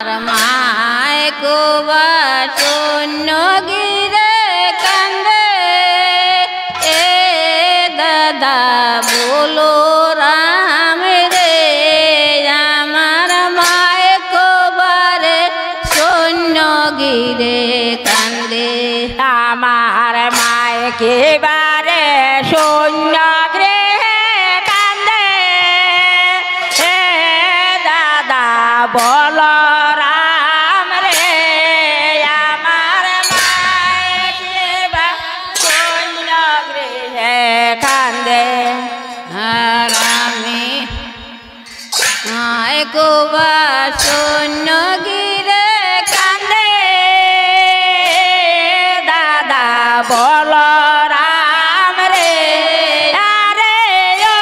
আমার মায় কুবা শূন্য গিরে কান্দে এ দাদা বলো রাম রে আমার মায় কুবারে শূন্য গিরে কান্দে আমার মায় কেবারে শূন্য গৃহে কান্দে হে দাদা বল রাম রে আমার মায় কেবা শূন্য গৃহে কান্দে আর আমি মায় কুবা শূন্য গিরে কান্দে দাদা বল রাম রে আরে ও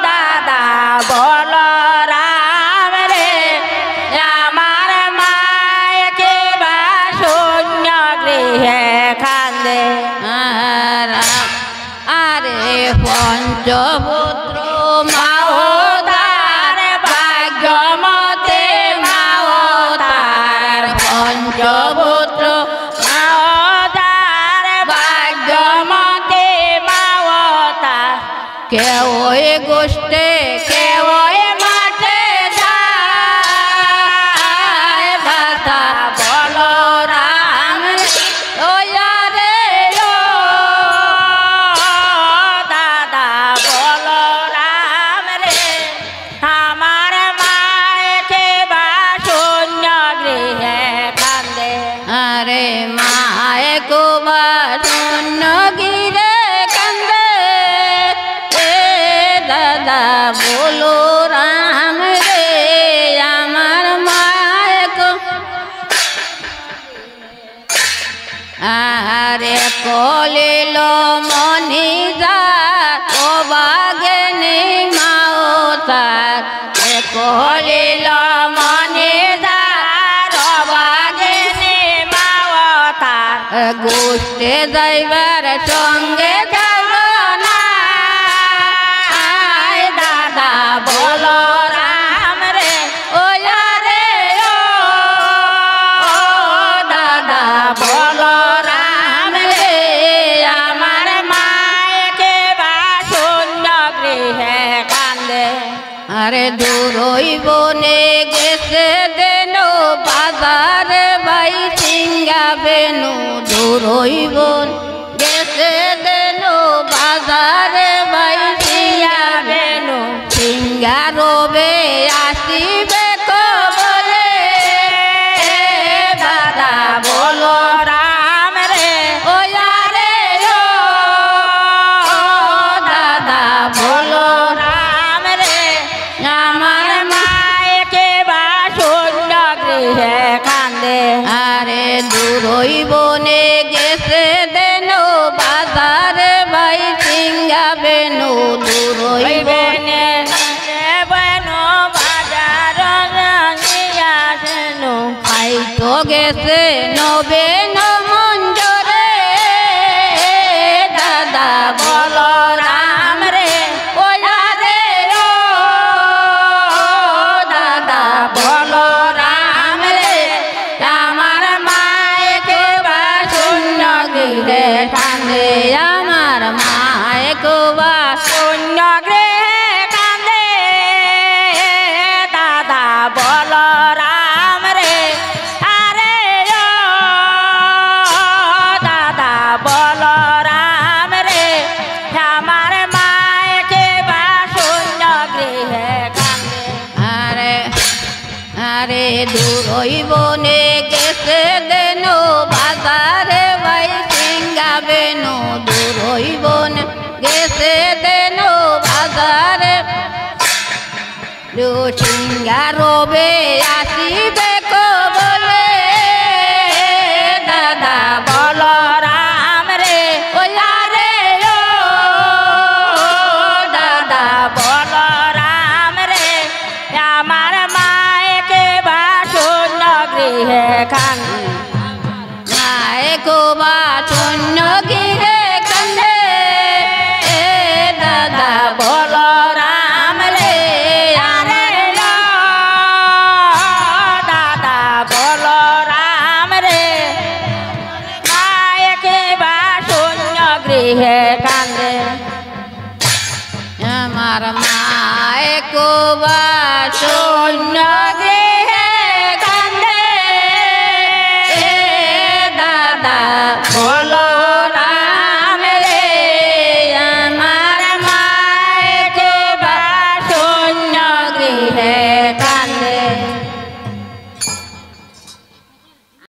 দাদা বল রাম রে আমার মায় কেবা শূন্য গৃহে কান্দে আরে পঞ্চপুত্র মাওতার ভাগ্যমতে মাওতার পঞ্চপুত্র মাওতার ভাগ্যমতে মাওতার কেউ গোষ্ঠে কেউ মাঠে যায় ভাতা বল রাম ও রে ও দাদা বল রাম রে আমার মায় কেবা শূন্য গৃহে কান্দে আরে মায় কুবা শূন্য গিরে কান্দে এ দাদা বলো রাম রে আমার মায় আরে কলিল মনি যা ও বাগেনি মাও তার কলিল মনে দার বাগেনে মাওতার গোষ্ঠে যাইবার সঙ্গে গেল না আয় দাদা বল রাম রে ও রে ও দাদা বল রাম রে আমার মায় কেবা শূন্য গৃহে কান্দে আরে দূরই বনে গেছে দেন বাজারে বাই সিঙ্গা বেনু দূরই বন গেছে দেন বাজারে বাই সিঙ্গা বেনু সিঙ্গা রবে আসিবে কবলে দাদা বল রাম রে ও রে ও দাদা বল রাম রে আমার মায় কেবা শূন্য গৃহে কান্দে আরে দূরই বনে গেছে দেন বাজারে বাই সিঙ্গা বেনু দূরই বনে বেনো বাজার রাঙিয়াছেন আই তো গেছে নবেন মঞ্জরে দাদা বল রাম রে ও রে ও দাদা বল রাম রে আমার মায় কেবা শূন্য গৃহে কান্দে আমার মায় কুবা শূন্য গৃহে কান্দে দাদা বল রাম রে আরে ও দাদা বল রাম রে আমার মায় কেবা শূন্য গৃহে কান্দে আরে আরে দূরই বনে গেছে দেন বাজারে বাই সিঙ্গা বেনু দূরই বনে গেছে দেন বাজারে সিঙ্গা রবে আসিবে কবলে দাদা বল রাম রে ও রে ও দাদা বল রাম রে আমার মায় কেবা শূন্য গৃহে কান্দে মায় কুবা শূন্য গিরে কান্দে এ দাদা বল রাম রে আরে হে কান্দে আমার মায়ে কোবা শূন্য